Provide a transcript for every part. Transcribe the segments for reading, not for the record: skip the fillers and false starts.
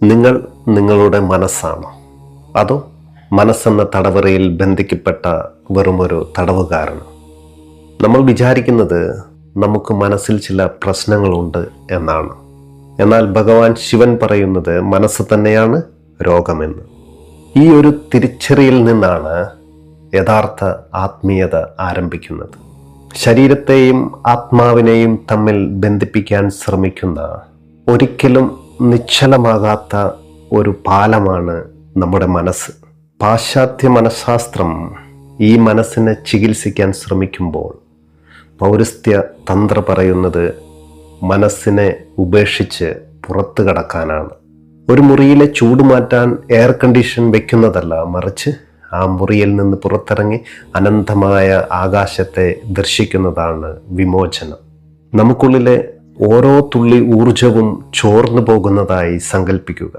നിങ്ങൾ നിങ്ങളുടെ മനസ്സാണോ, അതോ മനസ്സെന്ന തടവറയിൽ ബന്ധിക്കപ്പെട്ട വെറുമൊരു തടവുകാരനോ? നമ്മൾ വിചാരിക്കുന്നത് നമുക്ക് മനസ്സിൽ ചില പ്രശ്നങ്ങളുണ്ട് എന്നാണ്. എന്നാൽ ഭഗവാൻ ശിവൻ പറയുന്നത് മനസ്സ് തന്നെയാണ് രോഗമെന്ന്. ഈ ഒരു തിരിച്ചറിയിൽ നിന്നാണ് യഥാർത്ഥ ആത്മീയത ആരംഭിക്കുന്നത്. ശരീരത്തെയും ആത്മാവിനെയും തമ്മിൽ ബന്ധിപ്പിക്കാൻ ശ്രമിക്കുന്ന, ഒരിക്കലും നിശ്ചലമാകാത്ത ഒരു പാലമാണ് നമ്മുടെ മനസ്സ്. പാശ്ചാത്യ മനഃശാസ്ത്രം ഈ മനസ്സിനെ ചികിത്സിക്കാൻ ശ്രമിക്കുമ്പോൾ പൗരസ്ത്യ തന്ത്ര പറയുന്നത് മനസ്സിനെ ഉപേക്ഷിച്ച് പുറത്തു കടക്കാനാണ്. ഒരു മുറിയിലെ ചൂട് മാറ്റാൻ എയർ കണ്ടീഷൻ വെക്കുന്നതല്ല, മറിച്ച് ആ മുറിയിൽ നിന്ന് പുറത്തിറങ്ങി അനന്തമായ ആകാശത്തെ ദർശിക്കുന്നതാണ് വിമോചനം. നമുക്കുള്ളിലെ ഓരോ തുള്ളി ഊർജവും ചോർന്നു പോകുന്നതായി സങ്കല്പിക്കുക.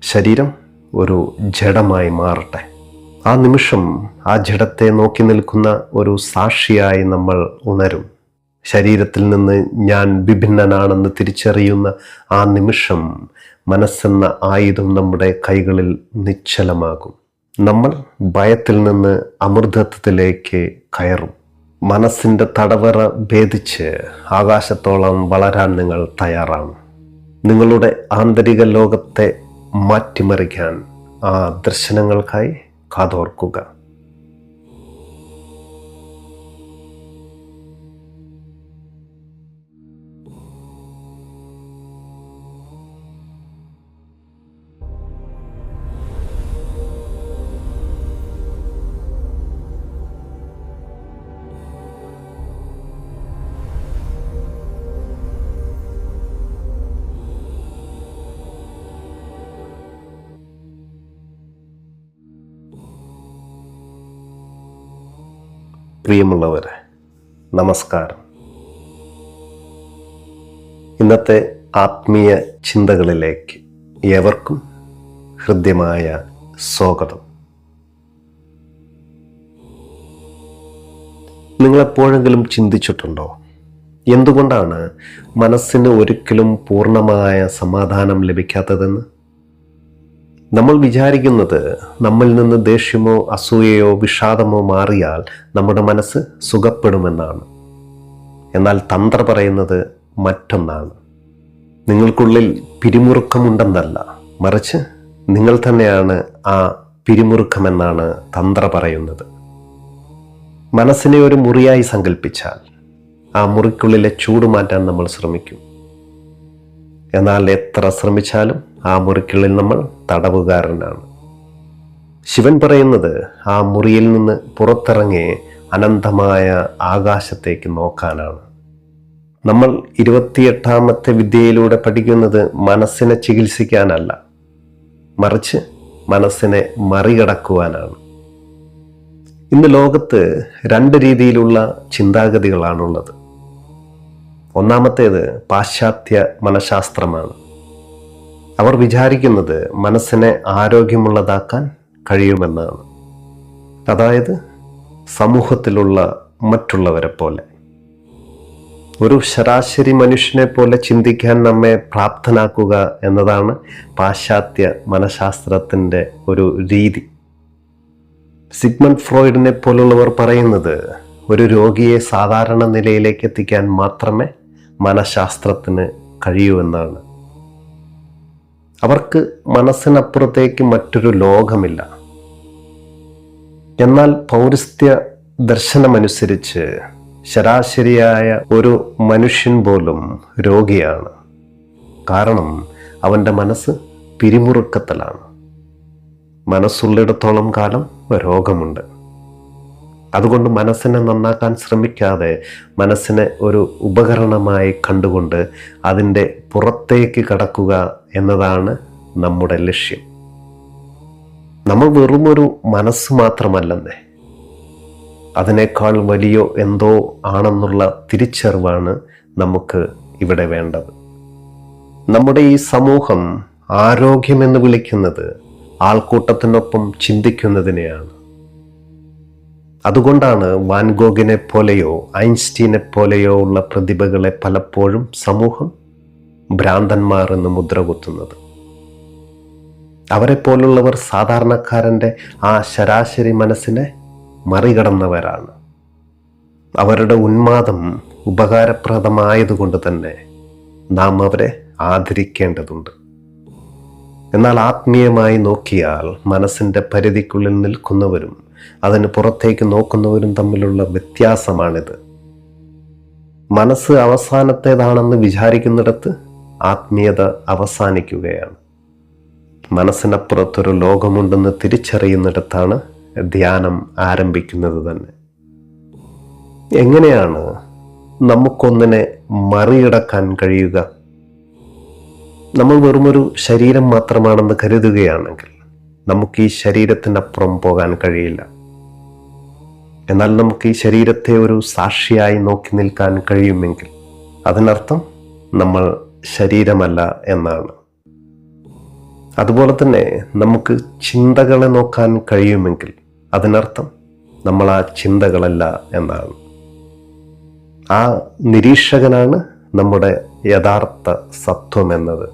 ശരീരം ഒരു ജഡമായി മാറട്ടെ. ആ നിമിഷം ആ ജഡത്തെ നോക്കി നിൽക്കുന്ന ഒരു സാക്ഷിയായി നമ്മൾ ഉണരും. ശരീരത്തിൽ നിന്ന് ഞാൻ വിഭിന്നനാണെന്ന് തിരിച്ചറിയുന്ന ആ നിമിഷം മനസ്സെന്ന ആയുധം നമ്മുടെ കൈകളിൽ നിശ്ചലമാകും. നമ്മൾ ഭയത്തിൽ നിന്ന് അമൃതത്വത്തിലേക്ക് കയറും. മനസ്സിൻ്റെ തടവറ ഭേദിച്ച് ആകാശത്തോളം വളരാൻ നിങ്ങൾ തയ്യാറാണ്. നിങ്ങളുടെ ആന്തരിക ലോകത്തെ മാറ്റിമറിക്കാൻ ആ ദർശനങ്ങൾക്കായി കാതോർക്കുക. പ്രിയമുള്ളവരെ, നമസ്കാരം. ഇന്നത്തെ ആത്മീയ ചിന്തകളിലേക്ക് ഏവർക്കും ഹൃദ്യമായ സ്വാഗതം. നിങ്ങളെപ്പോഴെങ്കിലും ചിന്തിച്ചിട്ടുണ്ടോ, എന്തുകൊണ്ടാണ് മനസ്സിന് ഒരിക്കലും പൂർണ്ണമായ സമാധാനം ലഭിക്കാത്തതെന്ന്? നമ്മൾ വിചാരിക്കുന്നത് നമ്മിൽ നിന്ന് ദേഷ്യമോ അസൂയയോ വിഷാദമോ മാറിയാൽ നമ്മുടെ മനസ്സ് സുഖപ്പെടുമെന്നാണ്. എന്നാൽ തന്ത്ര പറയുന്നത് മറ്റൊന്നാണ്. നിങ്ങൾക്കുള്ളിൽ പിരിമുറുക്കമുണ്ടെന്നല്ല, മറിച്ച് നിങ്ങൾ തന്നെയാണ് ആ പിരിമുറുക്കമെന്നാണ് തന്ത്ര പറയുന്നത്. മനസ്സിനെ ഒരു മുറിയായി സങ്കല്പിച്ചാൽ ആ മുറിക്കുള്ളിലെ ചൂട് മാറ്റാൻ നമ്മൾ ശ്രമിക്കും. എന്നാൽ എത്ര ശ്രമിച്ചാലും ആ മുറിക്കുള്ളിൽ നമ്മൾ തടവുകാരനാണ്. ശിവൻ പറയുന്നത് ആ മുറിയിൽ നിന്ന് പുറത്തിറങ്ങി അനന്തമായ ആകാശത്തേക്ക് നോക്കാനാണ്. നമ്മൾ 28ാമത്തെ വിദ്യയിലൂടെ പഠിക്കുന്നത് മനസ്സിനെ ചികിത്സിക്കാനല്ല, മറിച്ച് മനസ്സിനെ മറികടക്കുവാനാണ്. ഇന്ന് ലോകത്ത് 2 രീതിയിലുള്ള ചിന്താഗതികളാണുള്ളത്. ഒന്നാമത്തേത് പാശ്ചാത്യ മനഃശാസ്ത്രമാണ്. അവർ വിചാരിക്കുന്നത് മനസ്സിനെ ആരോഗ്യമുള്ളതാക്കാൻ കഴിയുമെന്നാണ്. അതായത് സമൂഹത്തിലുള്ള മറ്റുള്ളവരെ പോലെ, ഒരു ശരാശരി മനുഷ്യനെ പോലെ ചിന്തിക്കാൻ നമ്മെ പ്രാപ്തനാക്കുക എന്നതാണ് പാശ്ചാത്യ മനഃശാസ്ത്രത്തിൻ്റെ ഒരു രീതി. സിഗ്മണ്ട് ഫ്രോയിഡിനെ പോലുള്ളവർ പറയുന്നത് ഒരു രോഗിയെ സാധാരണ നിലയിലേക്ക് എത്തിക്കാൻ മാത്രമേ മനഃശാസ്ത്രത്തിന് കഴിയൂ എന്നാണ്. അവർക്ക് മനസ്സിനപ്പുറത്തേക്ക് മറ്റൊരു ലോകമില്ല. എന്നാൽ പൗരസ്ത്യ ദർശനമനുസരിച്ച് ശരാശരിയായ ഒരു മനുഷ്യൻ പോലും രോഗിയാണ്. കാരണം അവൻ്റെ മനസ്സ് പിരിമുറുക്കത്തിലാണ്. മനസ്സുള്ളിടത്തോളം കാലം രോഗമുണ്ട്. അതുകൊണ്ട് മനസ്സിനെ നന്നാക്കാൻ ശ്രമിക്കാതെ മനസ്സിനെ ഒരു ഉപകരണമായി കണ്ടുകൊണ്ട് അതിൻ്റെ പുറത്തേക്ക് കടക്കുക എന്നതാണ് നമ്മുടെ ലക്ഷ്യം. നമ്മൾ വെറുമൊരു മനസ്സ് മാത്രമല്ലെന്നേ, അതിനേക്കാൾ വലിയ എന്തോ ആണെന്നുള്ള തിരിച്ചറിവാണ് നമുക്ക് ഇവിടെ വേണ്ടത്. നമ്മുടെ ഈ സമൂഹം ആരോഗ്യമെന്ന് വിളിക്കുന്നത് ആൾക്കൂട്ടത്തിനൊപ്പം ചിന്തിക്കുന്നതിനെയാണ്. അതുകൊണ്ടാണ് വാൻ ഗോഗിനെ പോലെയോ ഐൻസ്റ്റീനെ പോലെയോ ഉള്ള പ്രതിഭകളെ പലപ്പോഴും സമൂഹം ഭ്രാന്തന്മാർ എന്ന് മുദ്ര കുത്തുന്നത്. അവരെ പോലുള്ളവർ സാധാരണക്കാരൻ്റെ ആ ശരാശരി മനസ്സിനെ മറികടന്നവരാണ്. അവരുടെ ഉന്മാദം ഉപകാരപ്രദമായതുകൊണ്ട് തന്നെ നാം അവരെ ആദരിക്കേണ്ടതുണ്ട്. എന്നാൽ ആത്മീയമായി നോക്കിയാൽ മനസ്സിൻ്റെ പരിധിക്കുള്ളിൽ നിൽക്കുന്നവരും അതിന് പുറത്തേക്ക് നോക്കുന്നവരും തമ്മിലുള്ള വ്യത്യാസമാണിത്. മനസ്സ് അവസാനത്തേതാണെന്ന് വിചാരിക്കുന്നിടത്ത് ആത്മീയത അവസാനിക്കുകയാണ്. മനസ്സിനപ്പുറത്തൊരു ലോകമുണ്ടെന്ന് തിരിച്ചറിയുന്നിടത്താണ് ധ്യാനം ആരംഭിക്കുന്നത് തന്നെ. എങ്ങനെയാണ് നമുക്കൊന്നിനെ മറികടക്കാൻ കഴിയുക? നമ്മൾ വെറുമൊരു ശരീരം മാത്രമാണെന്ന് കരുതുകയാണെങ്കിൽ നമുക്ക് ഈ ശരീരത്തിനപ്പുറം പോകാൻ കഴിയില്ല. എന്നാൽ നമുക്ക് ഈ ശരീരത്തെ ഒരു സാക്ഷിയായി നോക്കി നിൽക്കാൻ കഴിയുമെങ്കിൽ അതിനർത്ഥം നമ്മൾ ശരീരമല്ല എന്നാണ്. അതുപോലെ തന്നെ നമുക്ക് ചിന്തകളെ നോക്കാൻ കഴിയുമെങ്കിൽ അതിനർത്ഥം നമ്മൾ ആ ചിന്തകളല്ല എന്നാണ്. ആ നിരീക്ഷകനാണ് നമ്മുടെ യഥാർത്ഥ സത്വം എന്നത്.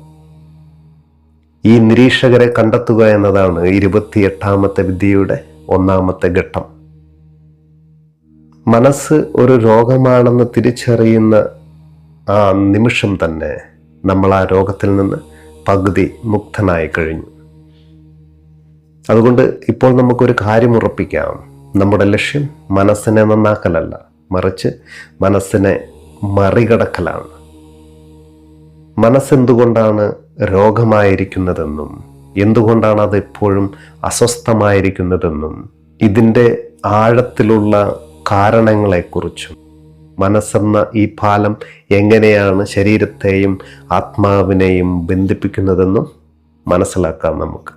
ഈ നിരീക്ഷകരെ കണ്ടെത്തുക എന്നതാണ് 28ാമത്തെ വിദ്യയുടെ 1ാമത്തെ ഘട്ടം. മനസ്സ് ഒരു രോഗമാണെന്ന് തിരിച്ചറിയുന്ന ആ നിമിഷം തന്നെ നമ്മൾ ആ രോഗത്തിൽ നിന്ന് പകുതി മുക്തനായി കഴിഞ്ഞു. അതുകൊണ്ട് ഇപ്പോൾ നമുക്കൊരു കാര്യം ഉറപ്പിക്കാം. നമ്മുടെ ലക്ഷ്യം മനസ്സിനെ നന്നാക്കലല്ല, മറിച്ച് മനസ്സിനെ മറികടക്കലാണ്. മനസ്സെന്തുകൊണ്ടാണ് രോഗമായിരിക്കുന്നതെന്നും എന്തുകൊണ്ടാണ് അത് എപ്പോഴും അസ്വസ്ഥമായിരിക്കുന്നതെന്നും ഇതിൻ്റെ ആഴത്തിലുള്ള കാരണങ്ങളെക്കുറിച്ചും മനസ്സെന്ന ഈ പാലം എങ്ങനെയാണ് ശരീരത്തെയും ആത്മാവിനെയും ബന്ധിപ്പിക്കുന്നതെന്നും മനസ്സിലാക്കാം നമുക്ക്.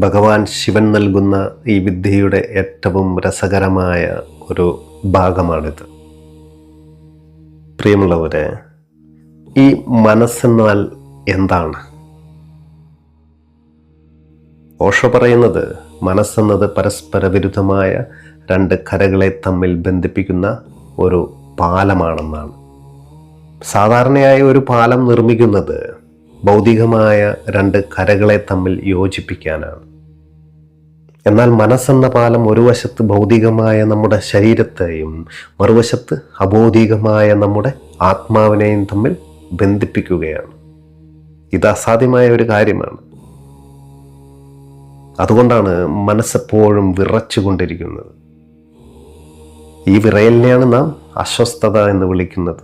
ഭഗവാൻ ശിവൻ നൽകുന്ന ഈ വിദ്യയുടെ ഏറ്റവും രസകരമായ ഒരു ഭാഗമാണിത്. പ്രിയമുള്ളവരെ, ഈ മനസ്സെന്നാൽ എന്താണ്? ഓഷോ പറയുന്നത് മനസ്സെന്നത് പരസ്പര വിരുദ്ധമായ രണ്ട് കരകളെ തമ്മിൽ ബന്ധിപ്പിക്കുന്ന ഒരു പാലമാണെന്നാണ്. സാധാരണയായി ഒരു പാലം നിർമ്മിക്കുന്നത് ഭൗതികമായ രണ്ട് കരകളെ തമ്മിൽ യോജിപ്പിക്കാനാണ്. എന്നാൽ മനസ്സെന്ന പാലം ഒരു വശത്ത് ഭൗതികമായ നമ്മുടെ ശരീരത്തെയും മറുവശത്ത് അബൗദ്ധികമായ നമ്മുടെ ആത്മാവിനെയും തമ്മിൽ ബന്ധിപ്പിക്കുകയാണ്. ഇത് അസാധ്യമായ ഒരു കാര്യമാണ്. അതുകൊണ്ടാണ് മനസ്സെപ്പോഴും വിറച്ചുകൊണ്ടിരിക്കുന്നത്. ഈ വിറയലിനെയാണ് നാം അസ്വസ്ഥത എന്ന് വിളിക്കുന്നത്.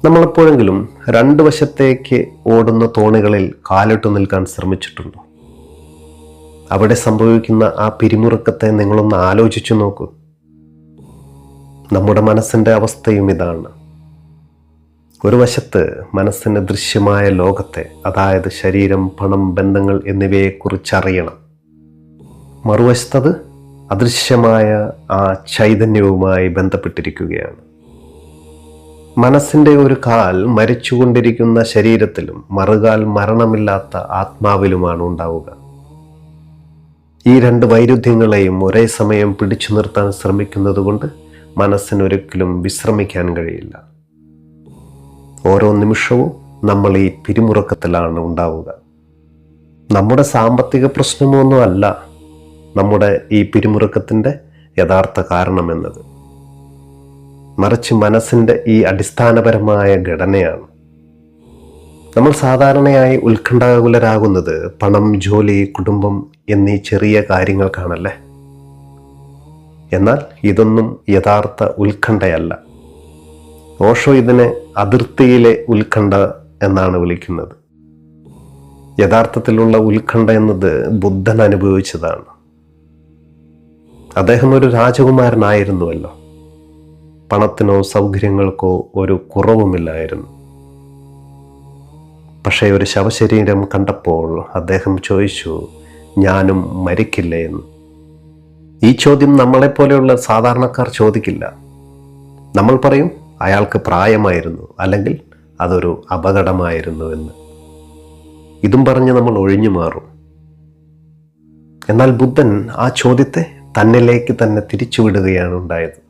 നമ്മളെപ്പോഴെങ്കിലും രണ്ട് വശത്തേക്ക് ഓടുന്ന തോണികളിൽ കാലിട്ടു നിൽക്കാൻ ശ്രമിച്ചിട്ടുണ്ടോ? അവിടെ സംഭവിക്കുന്ന ആ പിരിമുറുക്കത്തെ നിങ്ങളൊന്ന് ആലോചിച്ചു നോക്കൂ. നമ്മുടെ മനസ്സിൻ്റെ അവസ്ഥയും ഇതാണ്. ഒരു വശത്ത് മനസ്സിന് ദൃശ്യമായ ലോകത്തെ, അതായത് ശരീരം, പണം, ബന്ധങ്ങൾ എന്നിവയെക്കുറിച്ച് അറിയണം. മറുവശത്തത് അദൃശ്യമായ ആ ചൈതന്യവുമായി ബന്ധപ്പെട്ടിരിക്കുകയാണ്. മനസ്സിൻ്റെ ഒരു കാൽ മരിച്ചുകൊണ്ടിരിക്കുന്ന ശരീരത്തിലും മറുകാൽ മരണമില്ലാത്ത ആത്മാവിലുമാണ് ഉണ്ടാവുക. ഈ രണ്ട് വൈരുദ്ധ്യങ്ങളെയും ഒരേ സമയം പിടിച്ചു നിർത്താൻ ശ്രമിക്കുന്നത് കൊണ്ട് മനസ്സിനൊരിക്കലും വിശ്രമിക്കാൻ കഴിയില്ല. ഓരോ നിമിഷവും നമ്മൾ ഈ പിരിമുറുക്കത്തിലാണ് ഉണ്ടാവുക. നമ്മുടെ സാമ്പത്തിക പ്രശ്നമൊന്നും അല്ല നമ്മുടെ ഈ പിരിമുറുക്കത്തിൻ്റെ യഥാർത്ഥ കാരണമെന്നത്, മറിച്ച് മനസ്സിൻ്റെ ഈ അടിസ്ഥാനപരമായ ഘടനയാണ്. നമ്മൾ സാധാരണയായി ഉത്കണ്ഠാകുലരാകുന്നത് പണം, ജോലി, കുടുംബം എന്നീ ചെറിയ കാര്യങ്ങൾക്കാണല്ലേ. എന്നാൽ ഇതൊന്നും യഥാർത്ഥ ഉത്കണ്ഠയല്ല. ഓഷോ ഇതിനെ അതിർത്തിയിലെ ഉത്കണ്ഠ എന്നാണ് വിളിക്കുന്നത്. യഥാർത്ഥത്തിലുള്ള ഉത്കണ്ഠ എന്നത് ബുദ്ധൻ അനുഭവിച്ചതാണ്. അദ്ദേഹം ഒരു രാജകുമാരനായിരുന്നുവല്ലോ. പണത്തിനോ സൗകര്യങ്ങൾക്കോ ഒരു കുറവുമില്ലായിരുന്നു. പക്ഷേ ഒരു ശവശരീരം കണ്ടപ്പോൾ അദ്ദേഹം ചോദിച്ചു, ഞാനും മരിക്കില്ലേ എന്ന്. ഈ ചോദ്യം നമ്മളെപ്പോലെയുള്ള സാധാരണക്കാർ ചോദിക്കില്ല. നമ്മൾ പറയും അയാൾക്ക് പ്രായമായിരുന്നു, അല്ലെങ്കിൽ അതൊരു അപകടമായിരുന്നു എന്ന്. ഇതും പറഞ്ഞ് നമ്മൾ ഒഴിഞ്ഞു മാറും. എന്നാൽ ബുദ്ധൻ ആ ചോദ്യത്തെ തന്നിലേക്ക് തന്നെ തിരിച്ചുവിടുകയാണ് ഉണ്ടായത്.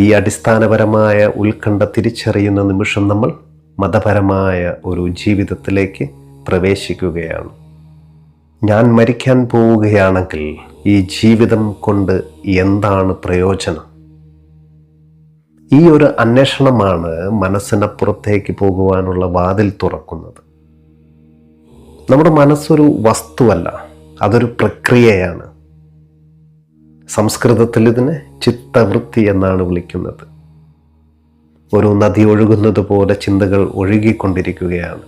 ഈ അടിസ്ഥാനപരമായ ഉത്കണ്ഠ തിരിച്ചറിയുന്ന നിമിഷം നമ്മൾ മതപരമായ ഒരു ജീവിതത്തിലേക്ക് പ്രവേശിക്കുകയാണ്. ഞാൻ മരിക്കാൻ പോവുകയാണെങ്കിൽ ഈ ജീവിതം കൊണ്ട് എന്താണ് പ്രയോജനം? ഈ ഒരു അന്വേഷണമാണ് മനസ്സിനപ്പുറത്തേക്ക് പോകുവാനുള്ള വാതിൽ തുറക്കുന്നത്. നമ്മുടെ മനസ്സൊരു വസ്തുവല്ല, അതൊരു പ്രക്രിയയാണ്. സംസ്കൃതത്തിൽ ഇതിനെ ചിത്തവൃത്തി എന്നാണ് വിളിക്കുന്നത്. ഒരു നദി ഒഴുകുന്നത് പോലെ ചിന്തകൾ ഒഴുകിക്കൊണ്ടിരിക്കുകയാണ്.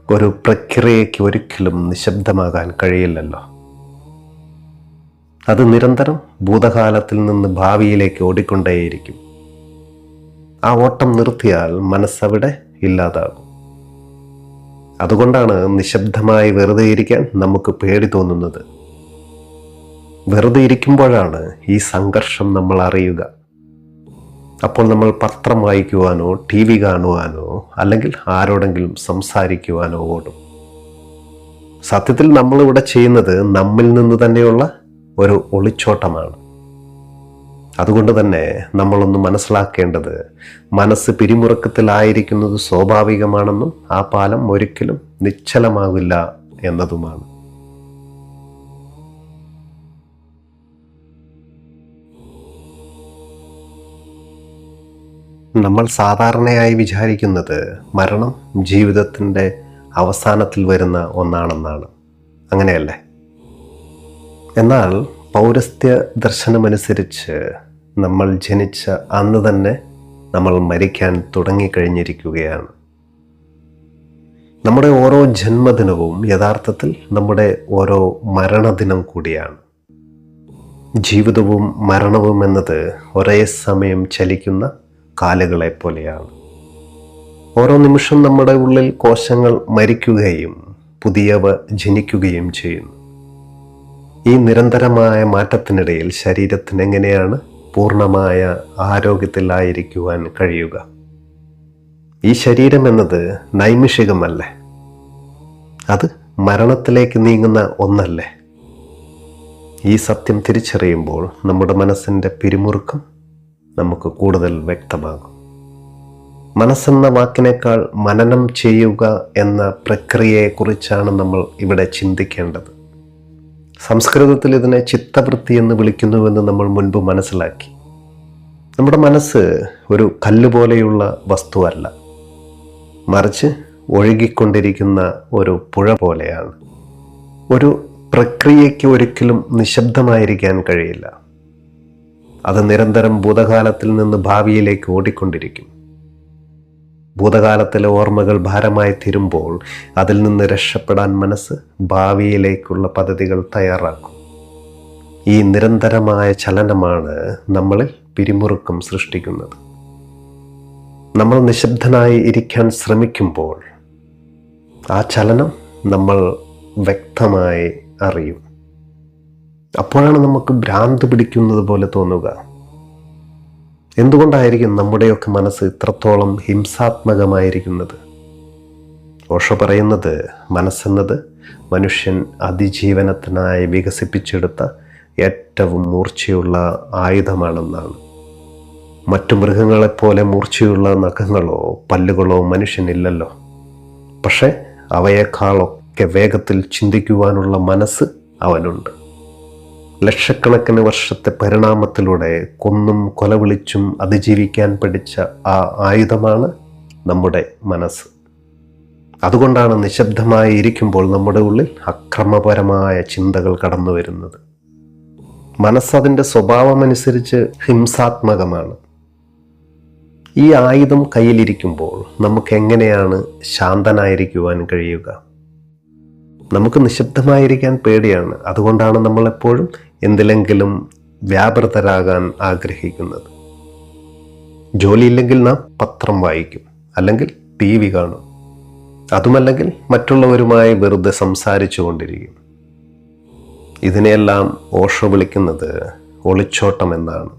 ഒരു പ്രക്രിയയ്ക്ക് ഒരിക്കലും നിശബ്ദമാകാൻ കഴിയില്ലല്ലോ. അത് നിരന്തരം ഭൂതകാലത്തിൽ നിന്ന് ഭാവിയിലേക്ക് ഓടിക്കൊണ്ടേയിരിക്കും. ആ ഓട്ടം നിർത്തിയാൽ മനസ്സവിടെ ഇല്ലാതാകും. അതുകൊണ്ടാണ് നിശബ്ദമായി വെറുതെ ഇരിക്കാൻ നമുക്ക് പേടി തോന്നുന്നത്. വെറുതെ ഇരിക്കുമ്പോഴാണ് ഈ സംഘർഷം നമ്മൾ അറിയുക. അപ്പോൾ നമ്മൾ പത്രം വായിക്കുവാനോ TV കാണുവാനോ അല്ലെങ്കിൽ ആരോടെങ്കിലും സംസാരിക്കുവാനോ ഓടും. സത്യത്തിൽ നമ്മളിവിടെ ചെയ്യുന്നത് നമ്മിൽ നിന്ന് തന്നെയുള്ള ഒരു ഒളിച്ചോട്ടമാണ്. അതുകൊണ്ട് തന്നെ നമ്മളൊന്ന് മനസ്സിലാക്കേണ്ടത് മനസ്സ് പിരിമുറുക്കത്തിലായിരിക്കുന്നത് സ്വാഭാവികമാണെന്നും ആ പാലം ഒരിക്കലും നിശ്ചലമാകില്ല എന്നതുമാണ്. നമ്മൾ സാധാരണയായി വിചാരിക്കുന്നത് മരണം ജീവിതത്തിൻ്റെ അവസാനത്തിൽ വരുന്ന ഒന്നാണെന്നാണ്. അങ്ങനെയല്ലേ? എന്നാൽ പൗരസ്ത്യ ദർശനമനുസരിച്ച് നമ്മൾ ജനിച്ച അന്ന് തന്നെ നമ്മൾ മരിക്കാൻ തുടങ്ങിക്കഴിഞ്ഞിരിക്കുകയാണ്. നമ്മുടെ ഓരോ ജന്മദിനവും യഥാർത്ഥത്തിൽ നമ്മുടെ ഓരോ മരണദിനം കൂടിയാണ്. ജീവിതവും മരണവും എന്നത് ഒരേ സമയം ചലിക്കുന്ന കാലുകളെ പോലെയാണ്. ഓരോ നിമിഷം നമ്മുടെ ഉള്ളിൽ കോശങ്ങൾ മരിക്കുകയും പുതിയവ ജനിക്കുകയും ചെയ്യുന്നു. ഈ നിരന്തരമായ മാറ്റത്തിനിടയിൽ ശരീരത്തിന് എങ്ങനെയാണ് പൂർണ്ണമായ ആരോഗ്യത്തിലായിരിക്കുവാൻ കഴിയുക? ഈ ശരീരം എന്നത് നൈമിഷികമല്ലേ? അത് മരണത്തിലേക്ക് നീങ്ങുന്ന ഒന്നല്ലേ? ഈ സത്യം തിരിച്ചറിയുമ്പോൾ നമ്മുടെ മനസ്സിൻ്റെ പിരിമുറുക്കം നമുക്ക് കൂടുതൽ വ്യക്തമാകും. മനസ്സെന്ന വാക്കിനേക്കാൾ മനനം ചെയ്യുക എന്ന പ്രക്രിയയെക്കുറിച്ചാണ് നമ്മൾ ഇവിടെ ചിന്തിക്കേണ്ടത്. സംസ്കൃതത്തിൽ ഇതിനെ ചിത്തവൃത്തി എന്ന് വിളിക്കുന്നുവെന്ന് നമ്മൾ മുൻപ് മനസ്സിലാക്കി. നമ്മുടെ മനസ്സ് ഒരു കല്ലുപോലെയുള്ള വസ്തുവല്ല, മറിച്ച് ഒഴുകിക്കൊണ്ടിരിക്കുന്ന ഒരു പുഴ പോലെയാണ്. ഒരു പ്രക്രിയയ്ക്ക് ഒരിക്കലും നിശബ്ദമായിരിക്കാൻ കഴിയില്ല. അത് നിരന്തരം ഭൂതകാലത്തിൽ നിന്ന് ഭാവിയിലേക്ക് ഓടിക്കൊണ്ടിരിക്കും. ഭൂതകാലത്തിലെ ഓർമ്മകൾ ഭാരമായി തീരുമ്പോൾ അതിൽ നിന്ന് രക്ഷപ്പെടാൻ മനസ്സ് ഭാവിയിലേക്കുള്ള പദ്ധതികൾ തയ്യാറാക്കും. ഈ നിരന്തരമായ ചലനമാണ് നമ്മളിൽ പിരിമുറുക്കം സൃഷ്ടിക്കുന്നത്. നമ്മൾ നിശബ്ദനായി ഇരിക്കാൻ ശ്രമിക്കുമ്പോൾ ആ ചലനം നമ്മൾ വ്യക്തമായി അറിയും. അപ്പോഴാണ് നമുക്ക് ഭ്രാന്ത് പിടിക്കുന്നത് പോലെ തോന്നുക. എന്തുകൊണ്ടായിരിക്കും നമ്മുടെയൊക്കെ മനസ്സ് ഇത്രത്തോളം ഹിംസാത്മകമായിരിക്കുന്നത്? ഓഷോ പറയുന്നത് മനസ്സെന്നത് മനുഷ്യൻ അതിജീവനത്തിനായി വികസിപ്പിച്ചെടുത്ത ഏറ്റവും മൂർച്ചയുള്ള ആയുധമാണെന്നാണ്. മറ്റു മൃഗങ്ങളെപ്പോലെ മൂർച്ചയുള്ള നഖങ്ങളോ പല്ലുകളോ മനുഷ്യനില്ലല്ലോ. പക്ഷെ അവയേക്കാളൊക്കെ വേഗത്തിൽ ചിന്തിക്കുവാനുള്ള മനസ്സ് അവനുണ്ട്. ലക്ഷക്കണക്കിന് വർഷത്തെ പരിണാമത്തിലൂടെ കൊന്നും കൊലവിളിച്ചും അതിജീവിക്കാൻ പഠിച്ച ആ ആയുധമാണ് നമ്മുടെ മനസ്സ്. അതുകൊണ്ടാണ് നിശബ്ദമായി ഇരിക്കുമ്പോൾ നമ്മുടെ ഉള്ളിൽ അക്രമപരമായ ചിന്തകൾ കടന്നു വരുന്നത്. മനസ്സതിൻ്റെ സ്വഭാവമനുസരിച്ച് ഹിംസാത്മകമാണ്. ഈ ആയുധം കയ്യിലിരിക്കുമ്പോൾ നമുക്ക് എങ്ങനെയാണ് ശാന്തനായിരിക്കുവാൻ കഴിയുക? നമുക്ക് നിശബ്ദമായിരിക്കാൻ പേടിയാണ്. അതുകൊണ്ടാണ് നമ്മളെപ്പോഴും എന്തിലെങ്കിലും വ്യാപൃതരാകാൻ ആഗ്രഹിക്കുന്നത്. ജോലിയില്ലെങ്കിൽ നാം പത്രം വായിക്കും, അല്ലെങ്കിൽ TV കാണും, അതുമല്ലെങ്കിൽ മറ്റുള്ളവരുമായി വെറുതെ സംസാരിച്ചു കൊണ്ടിരിക്കും. ഇതിനെയെല്ലാം ഓഷോ വിളിക്കുന്നത് ഒളിച്ചോട്ടം എന്നാണ്.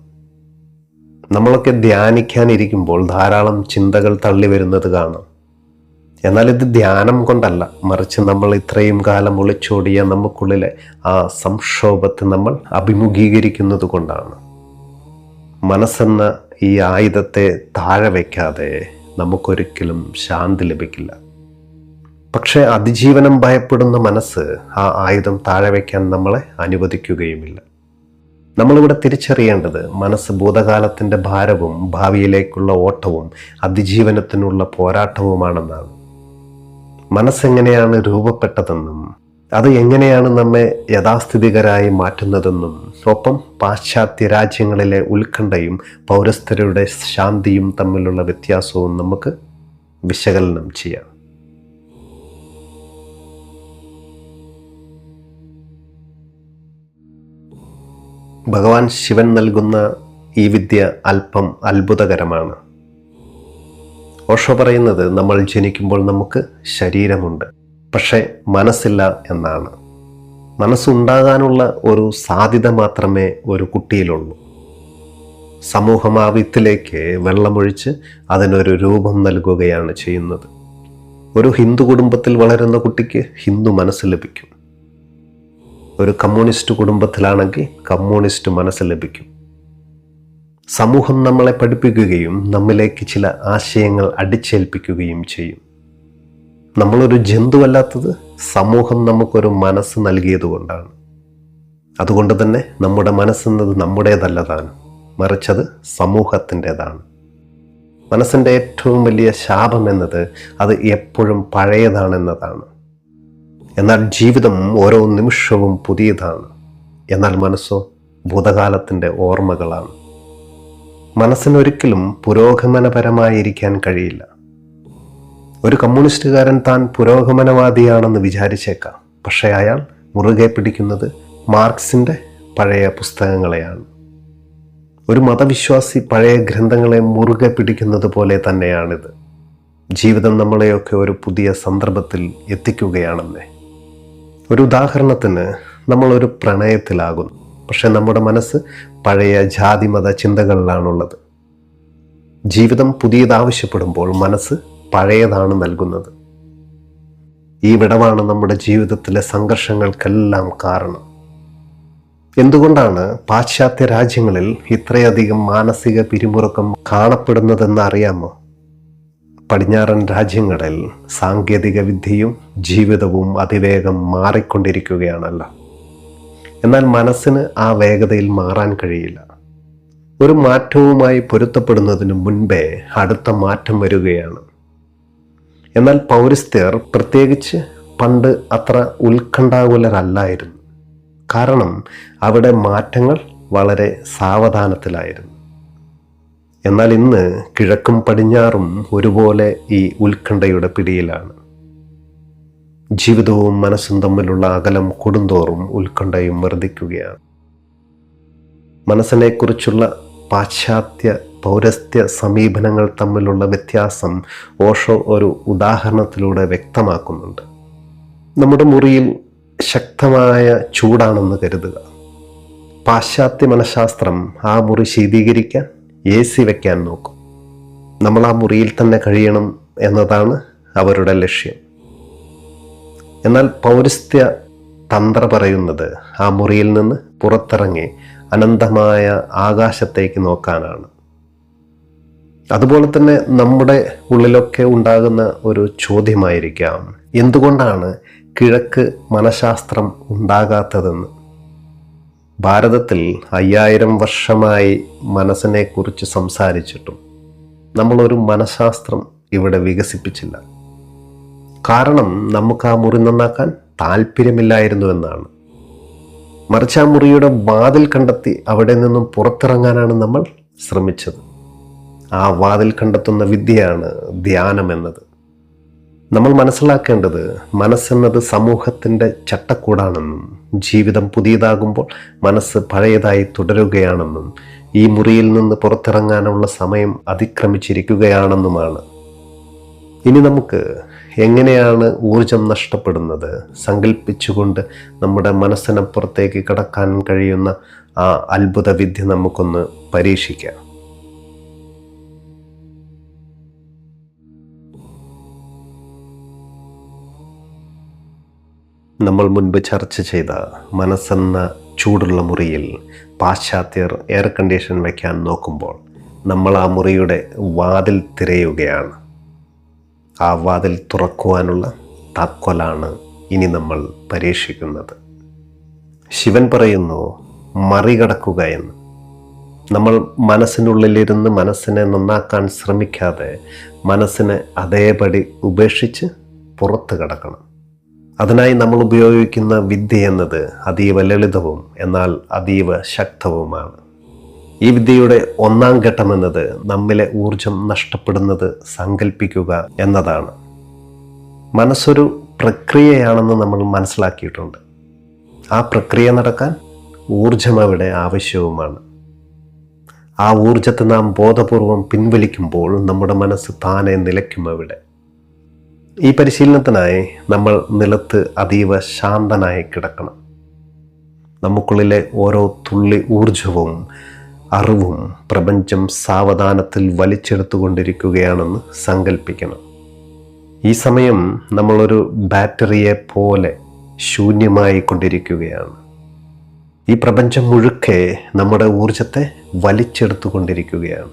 നമ്മളൊക്കെ ധ്യാനിക്കാനിരിക്കുമ്പോൾ ധാരാളം ചിന്തകൾ തള്ളി വരുന്നത് കാണാം. എന്നാൽ ഇത് ധ്യാനം കൊണ്ടല്ല, മറിച്ച് നമ്മൾ ഇത്രയും കാലം ഒളിച്ചോടിയ നമുക്കുള്ളിലെ ആ സംക്ഷോഭത്തെ നമ്മൾ അഭിമുഖീകരിക്കുന്നത് കൊണ്ടാണ്. മനസ്സെന്ന ഈ ആയുധത്തെ താഴെ വയ്ക്കാതെ നമുക്കൊരിക്കലും ശാന്തി ലഭിക്കില്ല. പക്ഷേ അതിജീവനം ഭയപ്പെടുന്ന മനസ്സ് ആ ആയുധം താഴെ വയ്ക്കാൻ നമ്മളെ അനുവദിക്കുകയുമില്ല. നമ്മളിവിടെ തിരിച്ചറിയേണ്ടത് മനസ്സ് ഭൂതകാലത്തിൻ്റെ ഭാരവും ഭാവിയിലേക്കുള്ള ഓട്ടവും അതിജീവനത്തിനുള്ള പോരാട്ടവുമാണെന്നാണ്. മനസ്സെങ്ങനെയാണ് രൂപപ്പെട്ടതെന്നും അത് എങ്ങനെയാണ് നമ്മെ യഥാസ്ഥിതികരായി മാറ്റുന്നതെന്നും ഒപ്പം പാശ്ചാത്യ രാജ്യങ്ങളിലെ ഉത്കണ്ഠയും പൗരസ്ത്യരുടെ ശാന്തിയും തമ്മിലുള്ള വ്യത്യാസവും നമുക്ക് വിശകലനം ചെയ്യാം. ഭഗവാൻ ശിവൻ നൽകുന്ന ഈ വിദ്യ അല്പം അത്ഭുതകരമാണ്. ഓഷോ പറയുന്നത് നമ്മൾ ജനിക്കുമ്പോൾ നമുക്ക് ശരീരമുണ്ട്, പക്ഷേ മനസ്സില്ല എന്നാണ്. മനസ്സുണ്ടാകാനുള്ള ഒരു സാധ്യത മാത്രമേ ഒരു കുട്ടിയിലുള്ളൂ. സമൂഹം ആ വിത്തിലേക്ക് വെള്ളമൊഴിച്ച് അതിനൊരു രൂപം നൽകുകയാണ് ചെയ്യുന്നത്. ഒരു ഹിന്ദു കുടുംബത്തിൽ വളരുന്ന കുട്ടിക്ക് ഹിന്ദു മനസ്സ് ലഭിക്കും. ഒരു കമ്മ്യൂണിസ്റ്റ് കുടുംബത്തിലാണെങ്കിൽ കമ്മ്യൂണിസ്റ്റ് മനസ്സ് ലഭിക്കും. സമൂഹം നമ്മളെ പഠിപ്പിക്കുകയും നമ്മിലേക്ക് ചില ആശയങ്ങൾ അടിച്ചേൽപ്പിക്കുകയും ചെയ്യും. നമ്മളൊരു ജന്തുവല്ലാത്തത് സമൂഹം നമുക്കൊരു മനസ്സ് നൽകിയതുകൊണ്ടാണ്. അതുകൊണ്ട് തന്നെ നമ്മുടെ മനസ്സെന്നത് നമ്മുടേതല്ല താനും, മറിച്ചത് സമൂഹത്തിൻ്റെതാണ്. മനസ്സിൻ്റെ ഏറ്റവും വലിയ ശാപം എന്നത് അത് എപ്പോഴും പഴയതാണെന്നതാണ്. എന്നാൽ ജീവിതം ഓരോ നിമിഷവും പുതിയതാണ്. എന്നാൽ മനസ്സോ ഭൂതകാലത്തിൻ്റെ ഓർമ്മകളാണ്. മനസ്സിനൊരിക്കലും പുരോഗമനപരമായിരിക്കാൻ കഴിയില്ല. ഒരു കമ്മ്യൂണിസ്റ്റുകാരൻ താൻ പുരോഗമനവാദിയാണെന്ന് വിചാരിച്ചേക്കാം, പക്ഷേ അയാൾ മുറുകെ പിടിക്കുന്നത് മാർക്സിൻ്റെ പഴയ പുസ്തകങ്ങളെയാണ്. ഒരു മതവിശ്വാസി പഴയ ഗ്രന്ഥങ്ങളെ മുറുകെ പിടിക്കുന്നത് പോലെ തന്നെയാണിത്. ജീവിതം നമ്മളെയൊക്കെ ഒരു പുതിയ സന്ദർഭത്തിൽ എത്തിക്കുകയാണെന്നേ. ഒരു ഉദാഹരണത്തിന്, നമ്മളൊരു പ്രണയത്തിലാകുന്നു, പക്ഷെ നമ്മുടെ മനസ്സ് പഴയ ജാതിമത ചിന്തകളിലാണുള്ളത്. ജീവിതം പുതിയതാവശ്യപ്പെടുമ്പോൾ മനസ്സ് പഴയതാണ് നൽകുന്നത്. ഈ വിടവാണ് നമ്മുടെ ജീവിതത്തിലെ സംഘർഷങ്ങൾക്കെല്ലാം കാരണം. എന്തുകൊണ്ടാണ് പാശ്ചാത്യ രാജ്യങ്ങളിൽ ഇത്രയധികം മാനസിക പിരിമുറുക്കം കാണപ്പെടുന്നതെന്ന് അറിയാമോ? പടിഞ്ഞാറൻ രാജ്യങ്ങളിൽ സാങ്കേതിക വിദ്യയും ജീവിതവും അതിവേഗം മാറിക്കൊണ്ടിരിക്കുകയാണല്ലോ. എന്നാൽ മനസ്സിന് ആ വേഗതയിൽ മാറാൻ കഴിയില്ല. ഒരു മാറ്റവുമായി പൊരുത്തപ്പെടുന്നതിന് മുൻപേ അടുത്ത മാറ്റം വരികയാണ്. എന്നാൽ പൗരസ്ത്യർ പ്രത്യേകിച്ച് പണ്ട് അത്ര ഉത്കണ്ഠാകുലരല്ലായിരുന്നു. കാരണം അവിടെ മാറ്റങ്ങൾ വളരെ സാവധാനത്തിലായിരുന്നു. എന്നാൽ ഇന്ന് കിഴക്കും പടിഞ്ഞാറും ഒരുപോലെ ഈ ഉത്കണ്ഠയുടെ പിടിയിലാണ്. ജീവിതവും മനസ്സും തമ്മിലുള്ള അകലം കൂടുന്തോറും ഉത്കണ്ഠയും വർദ്ധിക്കുകയാണ്. മനസ്സിനെക്കുറിച്ചുള്ള പാശ്ചാത്യ പൗരസ്ത്യ സമീപനങ്ങൾ തമ്മിലുള്ള വ്യത്യാസം ഓഷോ ഒരു ഉദാഹരണത്തിലൂടെ വ്യക്തമാക്കുന്നുണ്ട്. നമ്മുടെ മുറിയിൽ ശക്തമായ ചൂടാണെന്ന് കരുതുക. പാശ്ചാത്യ മനഃശാസ്ത്രം ആ മുറി ശീതീകരിക്കാൻ AC വയ്ക്കാൻ നോക്കും. നമ്മൾ ആ മുറിയിൽ തന്നെ കഴിയണം എന്നതാണ് അവരുടെ ലക്ഷ്യം. എന്നാൽ പൗരസ്ത്യ തന്ത്ര പറയുന്നത് ആ മുറിയിൽ നിന്ന് പുറത്തിറങ്ങി അനന്തമായ ആകാശത്തേക്ക് നോക്കാനാണ്. അതുപോലെ തന്നെ നമ്മുടെ ഉള്ളിലൊക്കെ ഉണ്ടാകുന്ന ഒരു ചോദ്യമായിരിക്കാം, എന്തുകൊണ്ടാണ് കിഴക്ക് മനഃശാസ്ത്രം ഉണ്ടാകാത്തതെന്ന്. ഭാരതത്തിൽ 5000 വർഷമായി മനസ്സിനെക്കുറിച്ച് സംസാരിച്ചിട്ടും നമ്മളൊരു മനഃശാസ്ത്രം ഇവിടെ വികസിപ്പിച്ചില്ല. കാരണം നമുക്ക് ആ മുറി നന്നാക്കാൻ താല്പര്യമില്ലായിരുന്നു എന്നാണ്. മറിച്ച് ആ മുറിയുടെ വാതിൽ കണ്ടെത്തി അവിടെ നിന്നും പുറത്തിറങ്ങാനാണ് നമ്മൾ ശ്രമിച്ചത്. ആ വാതിൽ കണ്ടെത്തുന്ന വിദ്യയാണ് ധ്യാനം എന്നത്. നമ്മൾ മനസ്സിലാക്കേണ്ടത് മനസ്സെന്നത് സമൂഹത്തിൻ്റെ ചട്ടക്കൂടാണെന്നും ജീവിതം പുതിയതാകുമ്പോൾ മനസ്സ് പഴയതായി തുടരുകയാണെന്നും ഈ മുറിയിൽ നിന്ന് പുറത്തിറങ്ങാനുള്ള സമയം അതിക്രമിച്ചിരിക്കുകയാണെന്നുമാണ്. ഇനി നമുക്ക് എങ്ങനെയാണ് ഊർജം നഷ്ടപ്പെടുന്നത് സങ്കല്പിച്ചുകൊണ്ട് നമ്മുടെ മനസ്സിനപ്പുറത്തേക്ക് കടക്കാൻ കഴിയുന്ന ആ അത്ഭുത വിദ്യ നമുക്കൊന്ന് പരീക്ഷിക്കാം. നമ്മൾ മുൻപ് ചർച്ച ചെയ്ത മനസ്സെന്ന ചൂടുള്ള മുറിയിൽ പാശ്ചാത്യർ എയർ കണ്ടീഷൻ വയ്ക്കാൻ നോക്കുമ്പോൾ നമ്മൾ ആ മുറിയുടെ വാതിൽ തിരയുകയാണ്. ആ വാതിൽ തുറക്കുവാനുള്ള താക്കോലാണ് ഇനി നമ്മൾ പരീക്ഷിക്കുന്നത്. ശിവൻ പറയുന്നു മറികടക്കുക എന്ന്. നമ്മൾ മനസ്സിനുള്ളിലിരുന്ന് മനസ്സിനെ നന്നാക്കാൻ ശ്രമിക്കാതെ മനസ്സിനെ അതേപടി ഉപേക്ഷിച്ച് പുറത്ത് കടക്കണം. അതിനായി നമ്മൾ ഉപയോഗിക്കുന്ന വിദ്യ എന്നത് അതീവ ലളിതവും എന്നാൽ അതീവ ശക്തവുമാണ്. ഈ വിദ്യയുടെ ഒന്നാം ഘട്ടം എന്നത് നമ്മിലെ ഊർജം നഷ്ടപ്പെടുന്നത് സങ്കല്പിക്കുക എന്നതാണ്. മനസ്സൊരു പ്രക്രിയയാണെന്ന് നമ്മൾ മനസ്സിലാക്കിയിട്ടുണ്ട്. ആ പ്രക്രിയ നടക്കാൻ ഊർജം അവിടെ ആവശ്യവുമാണ്. ആ ഊർജത്തെ നാം ബോധപൂർവം പിൻവലിക്കുമ്പോൾ നമ്മുടെ മനസ്സ് താനെ നിലയ്ക്കും അവിടെ. ഈ പരിശീലനത്തിനായി നമ്മൾ നിലത്ത് അതീവ ശാന്തനായി കിടക്കണം. നമുക്കുള്ളിലെ ഓരോ തുള്ളി ഊർജവും അറിവും പ്രപഞ്ചം സാവധാനത്തിൽ വലിച്ചെടുത്തുകൊണ്ടിരിക്കുകയാണെന്ന് സങ്കല്പിക്കണം. ഈ സമയം നമ്മളൊരു ബാറ്ററിയെ പോലെ ശൂന്യമായി കൊണ്ടിരിക്കുകയാണ്. ഈ പ്രപഞ്ചം മുഴുക്കെ നമ്മുടെ ഊർജത്തെ വലിച്ചെടുത്തുകൊണ്ടിരിക്കുകയാണ്.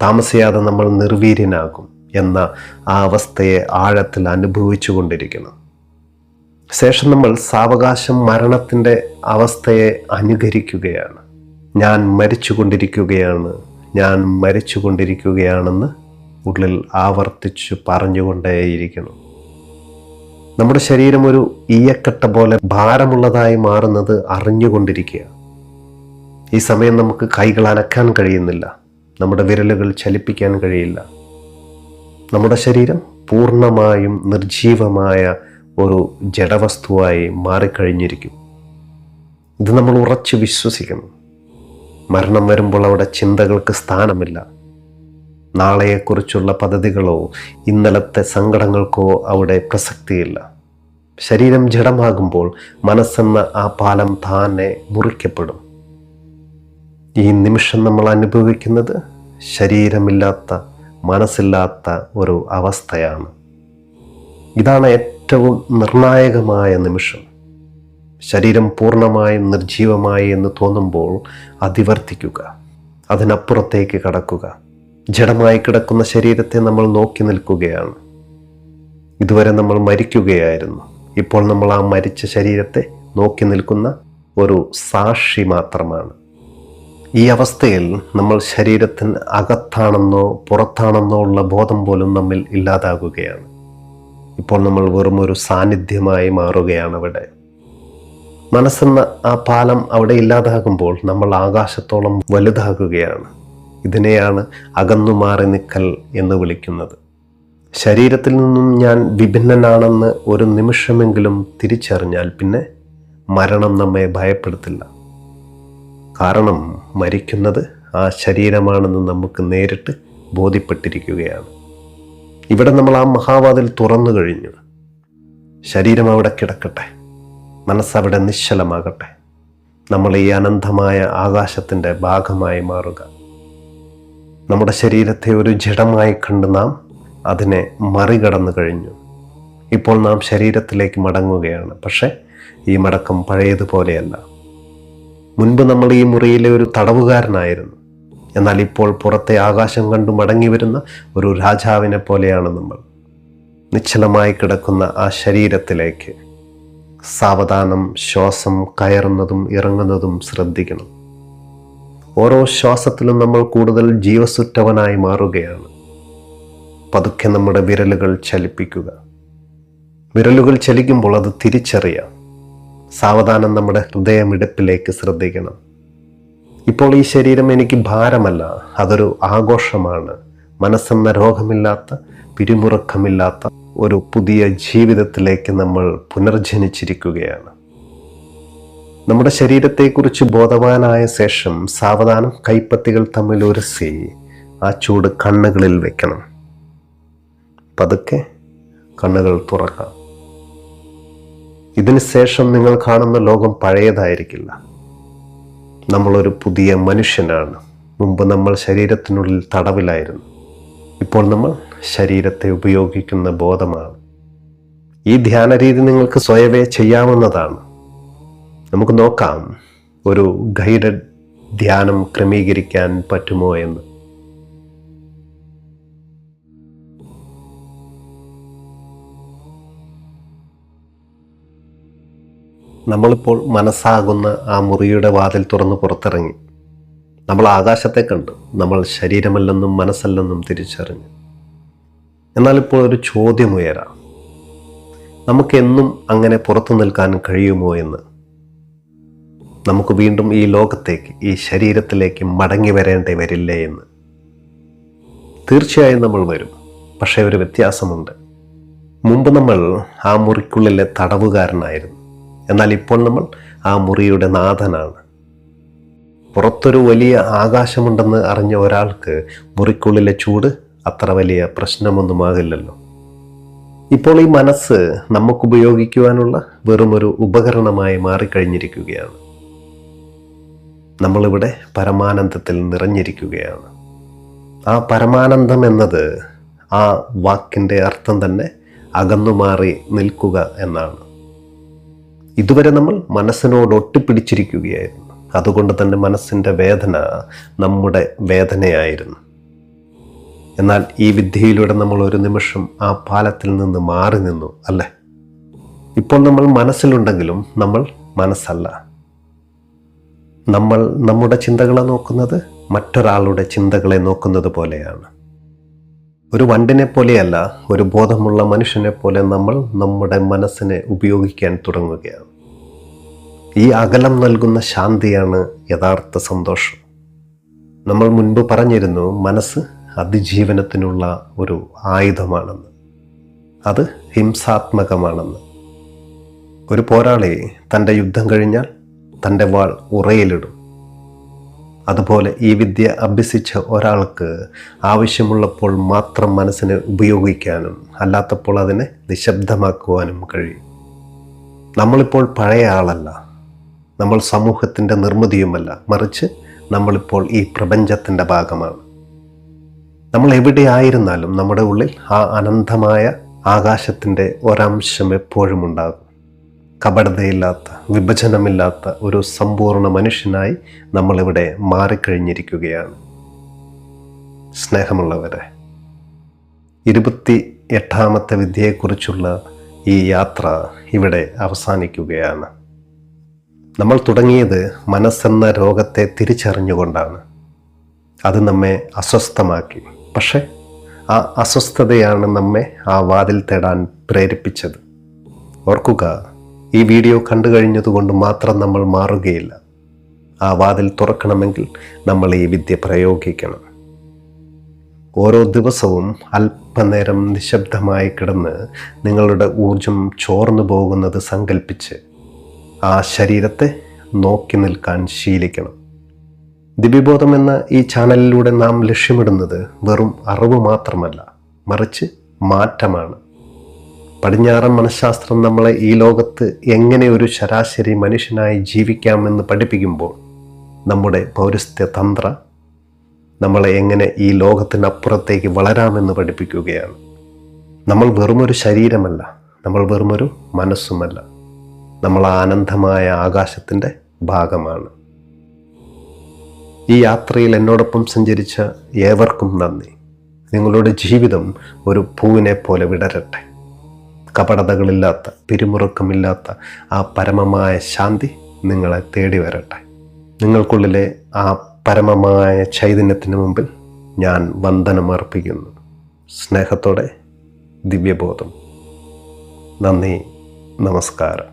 താമസിയാതെ നമ്മൾ നിർവീര്യനാകും എന്ന ആ അവസ്ഥയെ ആഴത്തിൽ അനുഭവിച്ചു കൊണ്ടിരിക്കണം. ശേഷം നമ്മൾ സാവകാശം മരണത്തിൻ്റെ അവസ്ഥയെ അനുകരിക്കുകയാണ്. ഞാൻ മരിച്ചുകൊണ്ടിരിക്കുകയാണ്, ഞാൻ മരിച്ചുകൊണ്ടിരിക്കുകയാണെന്ന് ഉള്ളിൽ ആവർത്തിച്ചു പറഞ്ഞുകൊണ്ടേയിരിക്കണം. നമ്മുടെ ശരീരം ഒരു ഈയക്കട്ട പോലെ ഭാരമുള്ളതായി മാറുന്നത് അറിഞ്ഞുകൊണ്ടിരിക്കുക. ഈ സമയം നമുക്ക് കൈകൾ അനക്കാൻ കഴിയുന്നില്ല, നമ്മുടെ വിരലുകൾ ചലിപ്പിക്കാൻ കഴിയില്ല. നമ്മുടെ ശരീരം പൂർണ്ണമായും നിർജീവമായ ഒരു ജഡവസ്തുവായി മാറിക്കഴിഞ്ഞിരിക്കും. ഇത് നമ്മൾ ഉറച്ചു വിശ്വസിക്കണം. മരണം വരുമ്പോൾ അവിടെ ചിന്തകൾക്ക് സ്ഥാനമില്ല. നാളെയെക്കുറിച്ചുള്ള പദ്ധതികളോ ഇന്നലത്തെ സങ്കടങ്ങൾക്കോ അവിടെ പ്രസക്തിയില്ല. ശരീരം ജഡമാകുമ്പോൾ മനസ്സെന്ന ആ പാലം താനെ മുറിക്കപ്പെടും. ഈ നിമിഷം നമ്മൾ അനുഭവിക്കുന്നത് ശരീരമില്ലാത്ത, മനസ്സില്ലാത്ത ഒരു അവസ്ഥയാണ്. ഇതാണ് ഏറ്റവും നിർണായകമായ നിമിഷം. ശരീരം പൂർണ്ണമായും നിർജീവമായി എന്ന് തോന്നുമ്പോൾ അതിവർത്തിക്കുക, അതിനപ്പുറത്തേക്ക് കടക്കുക. ജഡമായി കിടക്കുന്ന ശരീരത്തെ നമ്മൾ നോക്കി നിൽക്കുകയാണ്. ഇതുവരെ നമ്മൾ മരിക്കുകയായിരുന്നു. ഇപ്പോൾ നമ്മൾ ആ മരിച്ച ശരീരത്തെ നോക്കി നിൽക്കുന്ന ഒരു സാക്ഷി മാത്രമാണ്. ഈ അവസ്ഥയിൽ നമ്മൾ ശരീരത്തിന് അകത്താണെന്നോ പുറത്താണെന്നോ ഉള്ള ബോധം പോലും നമ്മിൽ ഇല്ലാതാകുകയാണ്. ഇപ്പോൾ നമ്മൾ വെറും ഒരു സാന്നിധ്യമായി മാറുകയാണ് അവിടെ. മനസ്സെന്ന ആ പാലം അവിടെ ഇല്ലാതാകുമ്പോൾ നമ്മൾ ആകാശത്തോളം വലുതാകുകയാണ്. ഇതിനെയാണ് അകന്നു മാറി നിൽക്കൽ എന്ന് വിളിക്കുന്നത്. ശരീരത്തിൽ നിന്നും ഞാൻ വിഭിന്നനാണെന്ന് ഒരു നിമിഷമെങ്കിലും തിരിച്ചറിഞ്ഞാൽ പിന്നെ മരണം നമ്മെ ഭയപ്പെടുത്തില്ല. കാരണം മരിക്കുന്നത് ആ ശരീരമാണെന്ന് നമുക്ക് നേരിട്ട് ബോധ്യപ്പെട്ടിരിക്കുകയാണ്. ഇവിടെ നമ്മൾ ആ മഹാവാതിൽ തുറന്നു കഴിഞ്ഞു. ശരീരം അവിടെ കിടക്കട്ടെ, മനസ്സവിടെ നിശ്ചലമാകട്ടെ. നമ്മൾ ഈ അനന്തമായ ആകാശത്തിൻ്റെ ഭാഗമായി മാറുക. നമ്മുടെ ശരീരത്തെ ഒരു ജഡമായി കണ്ട് നാം അതിനെ മറികടന്നു കഴിഞ്ഞു. ഇപ്പോൾ നാം ശരീരത്തിലേക്ക് മടങ്ങുകയാണ്. പക്ഷേ ഈ മടക്കം പഴയതുപോലെയല്ല. മുൻപ് നമ്മൾ ഈ മുറിയിലെ ഒരു തടവുകാരനായിരുന്നു. എന്നാൽ ഇപ്പോൾ പുറത്തെ ആകാശം കണ്ടു മടങ്ങി വരുന്ന ഒരു രാജാവിനെ പോലെയാണ് നമ്മൾ. നിശ്ചലമായി കിടക്കുന്ന ആ ശരീരത്തിലേക്ക് സാവധാനം ശ്വാസം കയറുന്നതും ഇറങ്ങുന്നതും ശ്രദ്ധിക്കണം. ഓരോ ശ്വാസത്തിലും നമ്മൾ കൂടുതൽ ജീവസുറ്റവനായി മാറുകയാണ്. പതുക്കെ നമ്മുടെ വിരലുകൾ ചലിപ്പിക്കുക. വിരലുകൾ ചലിക്കുമ്പോൾ അത് തിരിച്ചറിയാം. സാവധാനം നമ്മുടെ ഹൃദയമിടിപ്പിലേക്ക് ശ്രദ്ധിക്കണം. ഇപ്പോൾ ഈ ശരീരം എനിക്ക് ഭാരമല്ല, അതൊരു ആഘോഷമാണ്. മനസ്സെന്ന രോഗമില്ലാത്ത, പിരിമുറുക്കമില്ലാത്ത ഒരു പുതിയ ജീവിതത്തിലേക്ക് നമ്മൾ പുനർജനിച്ചിരിക്കുകയാണ്. നമ്മുടെ ശരീരത്തെക്കുറിച്ച് ബോധവാനായ ശേഷം സാവധാനം കൈപ്പത്തികൾ തമ്മിൽ ഉരസി ആ ചൂട് കണ്ണുകളിൽ വെക്കണം. പതുക്കെ കണ്ണുകൾ തുറക്കാം. ഇതിന് ശേഷം നിങ്ങൾ കാണുന്ന ലോകം പഴയതായിരിക്കില്ല. നമ്മളൊരു പുതിയ മനുഷ്യനാണ്. മുമ്പ് നമ്മൾ ശരീരത്തിനുള്ളിൽ തടവിലായിരുന്നു. ഇപ്പോൾ നമ്മൾ ശരീരത്തെ ഉപയോഗിക്കുന്ന ബോധമാണ്. ഈ ധ്യാന രീതി നിങ്ങൾക്ക് സ്വയമേ ചെയ്യാവുന്നതാണ്. നമുക്ക് നോക്കാം ഒരു ഗൈഡഡ് ധ്യാനം ക്രമീകരിക്കാൻ പറ്റുമോ എന്ന്. നമ്മളിപ്പോൾ മനസ്സാകുന്ന ആ മുറിയുടെ വാതിൽ തുറന്ന് പുറത്തിറങ്ങി. നമ്മൾ ആകാശത്തെ കണ്ടു. നമ്മൾ ശരീരമല്ലെന്നും മനസ്സല്ലെന്നും തിരിച്ചറിഞ്ഞു. എന്നാൽ ഇപ്പോൾ ഒരു ചോദ്യം ഉയരാം. നമുക്കെന്നും അങ്ങനെ പുറത്തു നിൽക്കാൻ കഴിയുമോ എന്ന്. നമുക്ക് വീണ്ടും ഈ ലോകത്തേക്ക്, ഈ ശരീരത്തിലേക്ക് മടങ്ങി വരേണ്ടി വരില്ലേ എന്ന്. തീർച്ചയായും നമ്മൾ വരും. പക്ഷേ ഒരു വ്യത്യാസമുണ്ട്. മുമ്പ് നമ്മൾ ആ മുറിക്കുള്ളിലെ തടവുകാരനായിരുന്നു. എന്നാൽ ഇപ്പോൾ നമ്മൾ ആ മുറിയുടെ നാഥനാണ്. പുറത്തൊരു വലിയ ആകാശമുണ്ടെന്ന് അറിഞ്ഞ ഒരാൾക്ക് മുറിക്കുള്ളിലെ ചൂട് അത്ര വലിയ പ്രശ്നമൊന്നുമാകില്ലല്ലോ. ഇപ്പോൾ ഈ മനസ്സ് നമുക്ക് ഉപയോഗിക്കുവാനുള്ള വെറുമൊരു ഉപകരണമായി മാറിക്കഴിഞ്ഞിരിക്കുകയാണ്. നമ്മളിവിടെ പരമാനന്ദത്തിൽ നിറഞ്ഞിരിക്കുകയാണ്. ആ പരമാനന്ദം എന്നത്, ആ വാക്കിൻ്റെ അർത്ഥം തന്നെ അകന്നുമാറി നിൽക്കുക എന്നാണ്. ഇതുവരെ നമ്മൾ മനസ്സിനോട് ഒട്ടിപ്പിടിച്ചിരിക്കുകയായിരുന്നു. അതുകൊണ്ട് തന്നെ മനസ്സിൻ്റെ വേദന നമ്മുടെ വേദനയായിരുന്നു. എന്നാൽ ഈ വിദ്യയിലൂടെ നമ്മൾ ഒരു നിമിഷം ആ പാലത്തിൽ നിന്ന് മാറി നിന്നു, അല്ലേ? ഇപ്പോൾ നമ്മൾ മനസ്സിലുണ്ടെങ്കിലും നമ്മൾ മനസ്സല്ല. നമ്മൾ നമ്മുടെ ചിന്തകളെ നോക്കുന്നത് മറ്റൊരാളുടെ ചിന്തകളെ നോക്കുന്നത് പോലെയാണ്. ഒരു വണ്ടിനെ പോലെയല്ല, ഒരു ബോധമുള്ള മനുഷ്യനെ പോലെ നമ്മൾ നമ്മുടെ മനസ്സിനെ ഉപയോഗിക്കാൻ തുടങ്ങുകയാണ്. ഈ അകലം നൽകുന്ന ശാന്തിയാണ് യഥാർത്ഥ സന്തോഷം. നമ്മൾ മുൻപ് പറഞ്ഞിരുന്നു, മനസ്സ് അതിജീവനത്തിനുള്ള ഒരു ആയുധമാണെന്ന്. അത് ഹിംസാത്മകമാണെന്ന്. ഒരു പോരാളി തൻ്റെ യുദ്ധം കഴിഞ്ഞാൽ തൻ്റെ വാൾ ഉറയിലിടും. അതുപോലെ ഈ വിദ്യ അഭ്യസിച്ച ഒരാൾക്ക് ആവശ്യമുള്ളപ്പോൾ മാത്രം മനസ്സിനെ ഉപയോഗിക്കാനും അല്ലാത്തപ്പോൾ അതിനെ നിശബ്ദമാക്കുവാനും കഴിയും. നമ്മളിപ്പോൾ പഴയ ആളല്ല. നമ്മൾ സമൂഹത്തിൻ്റെ നിർമ്മിതിയുമല്ല. മറിച്ച് നമ്മളിപ്പോൾ ഈ പ്രപഞ്ചത്തിൻ്റെ ഭാഗമാണ്. നമ്മൾ എവിടെയായിരുന്നാലും നമ്മുടെ ഉള്ളിൽ ആ അനന്തമായ ആകാശത്തിൻ്റെ ഒരംശം എപ്പോഴും ഉണ്ടാകും. കപടതയില്ലാത്ത, വിഭജനമില്ലാത്ത ഒരു സമ്പൂർണ്ണ മനുഷ്യനായി നമ്മളിവിടെ മാറിക്കഴിഞ്ഞിരിക്കുകയാണ്. സ്നേഹമുള്ളവരെ, 28ാമത്തെ വിദ്യയെക്കുറിച്ചുള്ള ഈ യാത്ര ഇവിടെ അവസാനിക്കുകയാണ്. നമ്മൾ തുടങ്ങിയത് മനസ്സെന്ന രോഗത്തെ തിരിച്ചറിഞ്ഞുകൊണ്ടാണ്. അത് നമ്മെ അസ്വസ്ഥമാക്കി. പക്ഷേ ആ അസ്വസ്ഥതയാണ് നമ്മെ ആ വാതിൽ തേടാൻ പ്രേരിപ്പിച്ചത്. ഓർക്കുക, ഈ വീഡിയോ കണ്ടു കഴിഞ്ഞതുകൊണ്ട് മാത്രം നമ്മൾ മാറുകയില്ല. ആ വാതിൽ തുറക്കണമെങ്കിൽ നമ്മൾ ഈ വിദ്യ പ്രയോഗിക്കണം. ഓരോ ദിവസവും അല്പനേരം നിശബ്ദമായി കിടന്ന് നിങ്ങളുടെ ഊർജം ചോർന്നു പോകുന്നത് സങ്കല്പിച്ച് ആ ശരീരത്തെ നോക്കി നിൽക്കാൻ ശീലിക്കണം. ദിവ്യബോധം എന്ന ഈ ചാനലിലൂടെ നാം ലക്ഷ്യമിടുന്നത് വെറും അറിവ് മാത്രമല്ല, മറിച്ച് മാറ്റമാണ്. പടിഞ്ഞാറൻ മനഃശാസ്ത്രം നമ്മളെ ഈ ലോകത്ത് എങ്ങനെ ഒരു ശരാശരി മനുഷ്യനായി ജീവിക്കാമെന്ന് പഠിപ്പിക്കുമ്പോൾ, നമ്മുടെ പൗരസ്ത്യ തന്ത്ര നമ്മളെ എങ്ങനെ ഈ ലോകത്തിനപ്പുറത്തേക്ക് വളരാമെന്ന് പഠിപ്പിക്കുകയാണ്. നമ്മൾ വെറുമൊരു ശരീരമല്ല, നമ്മൾ വെറുമൊരു മനസ്സുമല്ല. നമ്മൾ ആനന്ദമായ ആകാശത്തിൻ്റെ ഭാഗമാണ്. ഈ യാത്രയിൽ എന്നോടൊപ്പം സഞ്ചരിച്ച ഏവർക്കും നന്ദി. നിങ്ങളുടെ ജീവിതം ഒരു പൂവിനെ പോലെ വിടരട്ടെ. കപടതകളില്ലാത്ത, പിരിമുറുക്കമില്ലാത്ത ആ പരമമായ ശാന്തി നിങ്ങളെ തേടി വരട്ടെ. നിങ്ങൾക്കുള്ളിലെ ആ പരമമായ ചൈതന്യത്തിന് മുമ്പിൽ ഞാൻ വന്ദനമർപ്പിക്കുന്നു. സ്നേഹത്തോടെ ദിവ്യബോധം. നന്ദി, നമസ്കാരം.